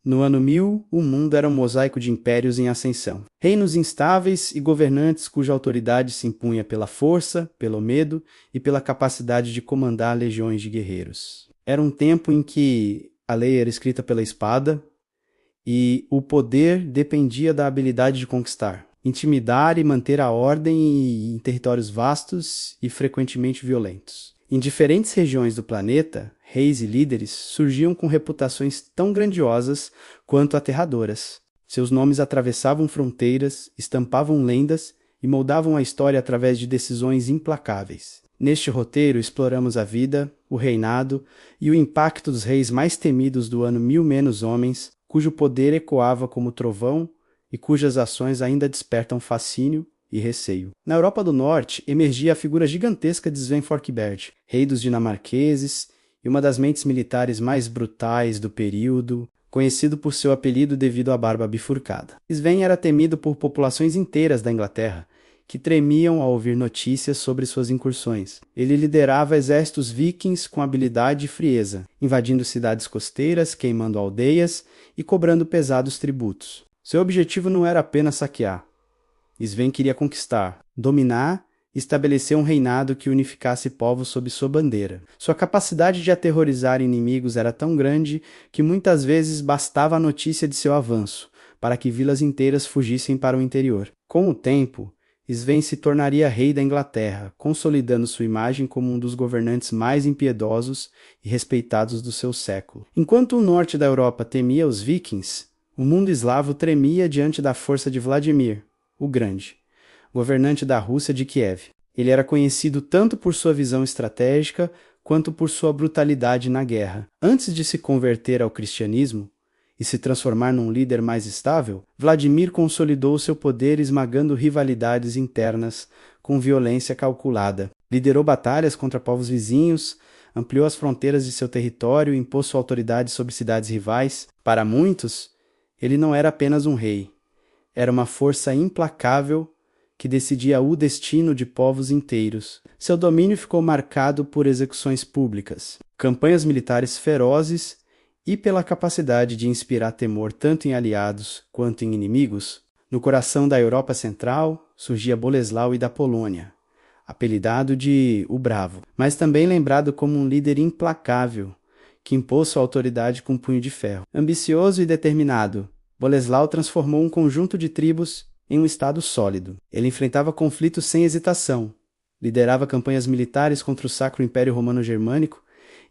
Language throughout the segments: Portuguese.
No ano 1000, o mundo era um mosaico de impérios em ascensão. Reinos instáveis e governantes cuja autoridade se impunha pela força, pelo medo e pela capacidade de comandar legiões de guerreiros. Era um tempo em que a lei era escrita pela espada e o poder dependia da habilidade de conquistar, intimidar e manter a ordem em territórios vastos e frequentemente violentos. Em diferentes regiões do planeta, reis e líderes surgiam com reputações tão grandiosas quanto aterradoras. Seus nomes atravessavam fronteiras, estampavam lendas e moldavam a história através de decisões implacáveis. Neste roteiro exploramos a vida, o reinado e o impacto dos reis mais temidos do ano 1000 menos homens, cujo poder ecoava como trovão e cujas ações ainda despertam fascínio e receio. Na Europa do Norte, emergia a figura gigantesca de Sven Forkberg, rei dos dinamarqueses e uma das mentes militares mais brutais do período, conhecido por seu apelido devido à barba bifurcada. Sven era temido por populações inteiras da Inglaterra, que tremiam ao ouvir notícias sobre suas incursões. Ele liderava exércitos vikings com habilidade e frieza, invadindo cidades costeiras, queimando aldeias e cobrando pesados tributos. Seu objetivo não era apenas saquear. Sven queria conquistar, dominar e estabelecer um reinado que unificasse povos sob sua bandeira. Sua capacidade de aterrorizar inimigos era tão grande que muitas vezes bastava a notícia de seu avanço para que vilas inteiras fugissem para o interior. Com o tempo, Sven se tornaria rei da Inglaterra, consolidando sua imagem como um dos governantes mais impiedosos e respeitados do seu século. Enquanto o norte da Europa temia os vikings, o mundo eslavo tremia diante da força de Vladimir, o Grande, governante da Rússia de Kiev. Ele era conhecido tanto por sua visão estratégica quanto por sua brutalidade na guerra. Antes de se converter ao cristianismo e se transformar num líder mais estável, Vladimir consolidou seu poder esmagando rivalidades internas com violência calculada. Liderou batalhas contra povos vizinhos, ampliou as fronteiras de seu território e impôs sua autoridade sobre cidades rivais. Para muitos, ele não era apenas um rei. Era uma força implacável que decidia o destino de povos inteiros. Seu domínio ficou marcado por execuções públicas, campanhas militares ferozes e pela capacidade de inspirar temor tanto em aliados quanto em inimigos. No coração da Europa Central surgia Boleslau I da Polônia, apelidado de O Bravo, mas também lembrado como um líder implacável que impôs sua autoridade com um punho de ferro. Ambicioso e determinado, Boleslau transformou um conjunto de tribos em um estado sólido. Ele enfrentava conflitos sem hesitação, liderava campanhas militares contra o Sacro Império Romano-Germânico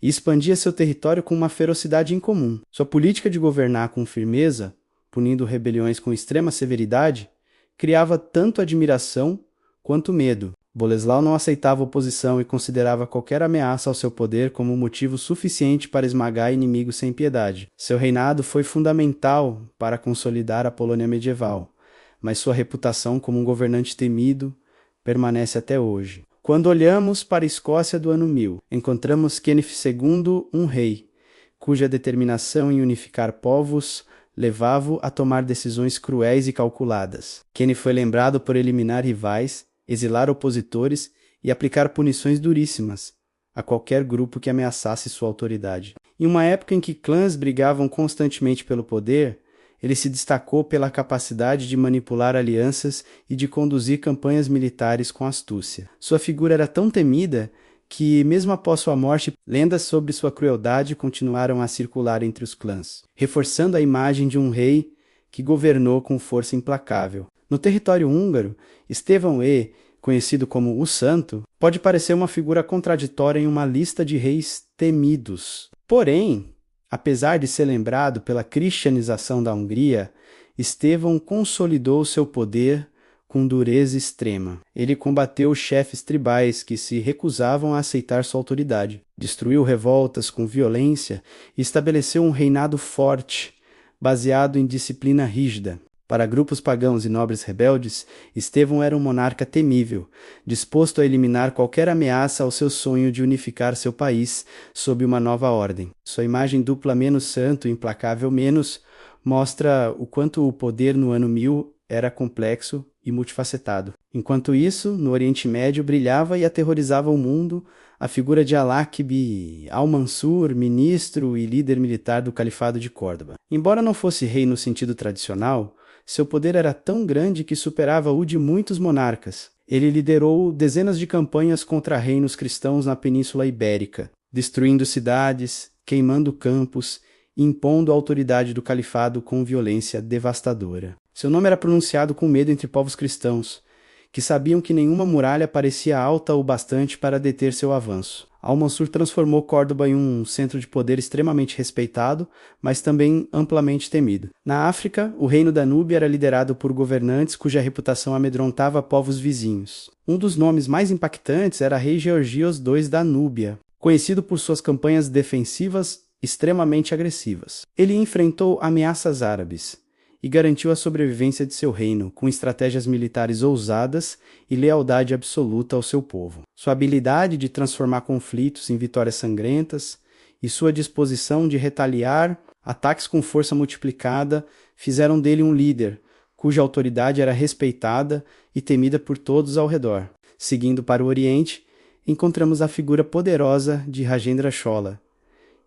e expandia seu território com uma ferocidade incomum. Sua política de governar com firmeza, punindo rebeliões com extrema severidade, criava tanto admiração quanto medo. Boleslau não aceitava oposição e considerava qualquer ameaça ao seu poder como motivo suficiente para esmagar inimigos sem piedade. Seu reinado foi fundamental para consolidar a Polônia medieval, mas sua reputação como um governante temido permanece até hoje. Quando olhamos para a Escócia do ano 1000, encontramos Kenneth II, um rei, cuja determinação em unificar povos levava-o a tomar decisões cruéis e calculadas. Kenneth foi lembrado por eliminar rivais, exilar opositores e aplicar punições duríssimas a qualquer grupo que ameaçasse sua autoridade. Em uma época em que clãs brigavam constantemente pelo poder, ele se destacou pela capacidade de manipular alianças e de conduzir campanhas militares com astúcia. Sua figura era tão temida que, mesmo após sua morte, lendas sobre sua crueldade continuaram a circular entre os clãs, reforçando a imagem de um rei que governou com força implacável. No território húngaro, Estevão I, conhecido como o Santo, pode parecer uma figura contraditória em uma lista de reis temidos. Porém, apesar de ser lembrado pela cristianização da Hungria, Estevão consolidou seu poder com dureza extrema. Ele combateu os chefes tribais que se recusavam a aceitar sua autoridade, destruiu revoltas com violência e estabeleceu um reinado forte, baseado em disciplina rígida. Para grupos pagãos e nobres rebeldes, Estevão era um monarca temível, disposto a eliminar qualquer ameaça ao seu sonho de unificar seu país sob uma nova ordem. Sua imagem dupla menos santo e implacável menos mostra o quanto o poder no ano 1000 era complexo e multifacetado. Enquanto isso, no Oriente Médio brilhava e aterrorizava o mundo a figura de Al-Akbi al-Mansur, ministro e líder militar do Califado de Córdoba. Embora não fosse rei no sentido tradicional, seu poder era tão grande que superava o de muitos monarcas. Ele liderou dezenas de campanhas contra reinos cristãos na Península Ibérica, destruindo cidades, queimando campos e impondo a autoridade do califado com violência devastadora. Seu nome era pronunciado com medo entre povos cristãos, que sabiam que nenhuma muralha parecia alta o bastante para deter seu avanço. Al-Mansur transformou Córdoba em um centro de poder extremamente respeitado, mas também amplamente temido. Na África, o reino da Núbia era liderado por governantes cuja reputação amedrontava povos vizinhos. Um dos nomes mais impactantes era rei Georgios II da Núbia, conhecido por suas campanhas defensivas extremamente agressivas. Ele enfrentou ameaças árabes e garantiu a sobrevivência de seu reino, com estratégias militares ousadas e lealdade absoluta ao seu povo. Sua habilidade de transformar conflitos em vitórias sangrentas e sua disposição de retaliar ataques com força multiplicada fizeram dele um líder, cuja autoridade era respeitada e temida por todos ao redor. Seguindo para o Oriente, encontramos a figura poderosa de Rajendra Chola.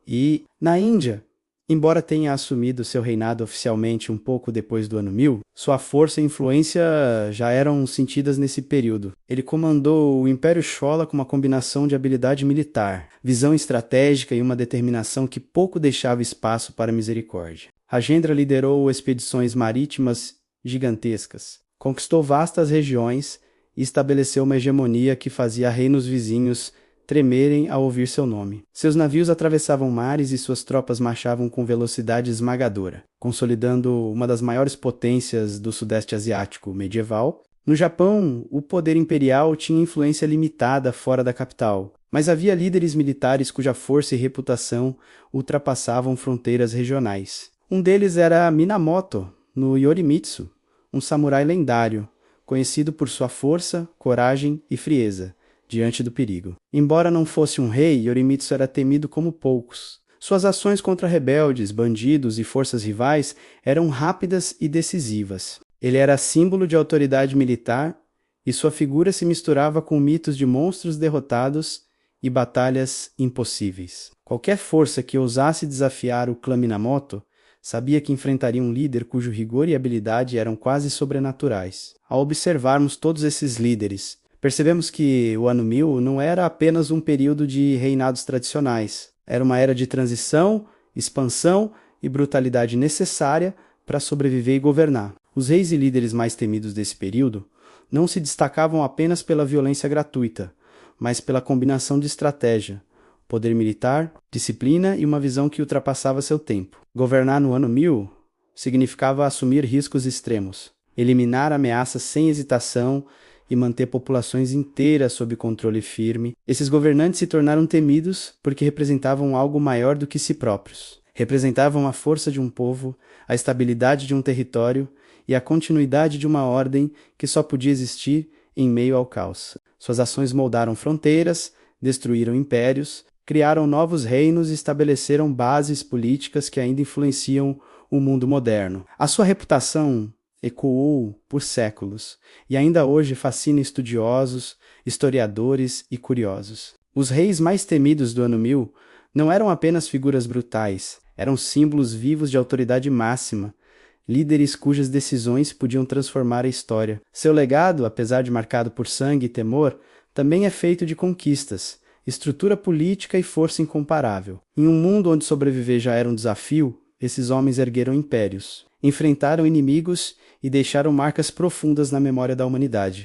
E, na Índia, embora tenha assumido seu reinado oficialmente um pouco depois do ano 1000, sua força e influência já eram sentidas nesse período. Ele comandou o Império Chola com uma combinação de habilidade militar, visão estratégica e uma determinação que pouco deixava espaço para misericórdia. Rajendra liderou expedições marítimas gigantescas, conquistou vastas regiões e estabeleceu uma hegemonia que fazia reinos vizinhos tremerem ao ouvir seu nome. Seus navios atravessavam mares e suas tropas marchavam com velocidade esmagadora, consolidando uma das maiores potências do Sudeste Asiático medieval. No Japão, o poder imperial tinha influência limitada fora da capital, mas havia líderes militares cuja força e reputação ultrapassavam fronteiras regionais. Um deles era Minamoto, no Yorimitsu, um samurai lendário, conhecido por sua força, coragem e frieza diante do perigo. Embora não fosse um rei, Yorimitsu era temido como poucos. Suas ações contra rebeldes, bandidos e forças rivais eram rápidas e decisivas. Ele era símbolo de autoridade militar e sua figura se misturava com mitos de monstros derrotados e batalhas impossíveis. Qualquer força que ousasse desafiar o clã Minamoto sabia que enfrentaria um líder cujo rigor e habilidade eram quase sobrenaturais. Ao observarmos todos esses líderes, percebemos que o ano 1000 não era apenas um período de reinados tradicionais. Era uma era de transição, expansão e brutalidade necessária para sobreviver e governar. Os reis e líderes mais temidos desse período não se destacavam apenas pela violência gratuita, mas pela combinação de estratégia, poder militar, disciplina e uma visão que ultrapassava seu tempo. Governar no ano 1000 significava assumir riscos extremos, eliminar ameaças sem hesitação e manter populações inteiras sob controle firme. Esses governantes se tornaram temidos porque representavam algo maior do que si próprios. Representavam a força de um povo, a estabilidade de um território e a continuidade de uma ordem que só podia existir em meio ao caos. Suas ações moldaram fronteiras, destruíram impérios, criaram novos reinos e estabeleceram bases políticas que ainda influenciam o mundo moderno. A sua reputação ecoou por séculos e ainda hoje fascina estudiosos, historiadores e curiosos. Os reis mais temidos do ano 1000 não eram apenas figuras brutais, eram símbolos vivos de autoridade máxima, líderes cujas decisões podiam transformar a história. Seu legado, apesar de marcado por sangue e temor, também é feito de conquistas, estrutura política e força incomparável. Em um mundo onde sobreviver já era um desafio, esses homens ergueram impérios, enfrentaram inimigos e deixaram marcas profundas na memória da humanidade.